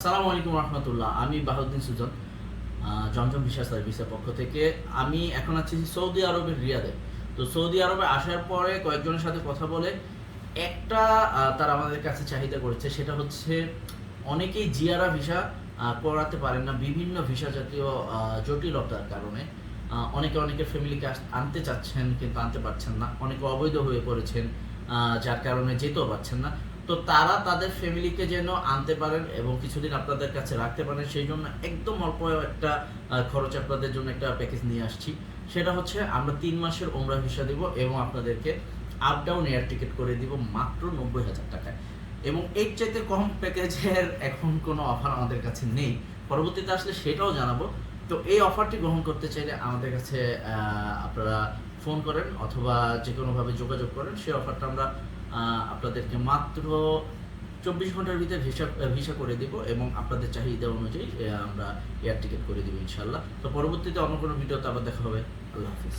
আসসালামু আলাইকুম রহমতুল্লাহ। আমি বাহাউদ্দিন সুজন, জমজম ভিসা সার্ভিসের পক্ষ থেকে। আমি এখন আছি সৌদি আরবের রিয়াদে। তো সৌদি আরবে আসার পরে কয়েকজনের সাথে কথা বলে একটা তারা আমাদের কাছে চাহিদা করেছে, সেটা হচ্ছে অনেকেই জিয়ারা ভিসা করাতে পারেন না বিভিন্ন ভিসা জাতীয় জটিলতার কারণে। অনেকে অনেকের ফ্যামিলিকে আনতে চাচ্ছেন কিন্তু আনতে পারছেন না, অনেকে অবৈধ হয়ে পড়েছেন যার কারণে যেতেও পারছেন না। তো তারা তাদের ফ্যামিলিকে যেন আনতে পারেন এবং কিছুদিন আপনাদের কাছে রাখতে পারেন, সেই জন্য একদম অল্প একটা খরচ আপনাদের জন্য একটা প্যাকেজ নিয়ে আসছি। সেটা হচ্ছে আমরা 3 মাসের ওমরা ভিসা দিব এবং আপনাদেরকে আপ ডাউন এয়ার টিকিট করে দিব মাত্র 90,000 টাকায়। এবং এর চাইতে কম প্যাকেজের এখন কোনো অফার আমাদের কাছে নেই, পরবর্তীতে আসলে সেটাও জানাবো। তো এই অফারটি গ্রহণ করতে চাইলে আমাদের কাছে আপনারা ফোন করেন অথবা যে কোনোভাবে যোগাযোগ করেন, সেই অফারটা আমরা আপনাদেরকে মাত্র 24 ঘন্টার ভিতরে ভিসা ভিসা করে দিব এবং আপনাদের চাহিদা অনুযায়ী আমরা এয়ার টিকিট করে দিব ইনশাল্লাহ। তো পরবর্তীতে অন্য কোনো ভিডিওতে আবার দেখা হবে। আল্লাহ হাফিজ।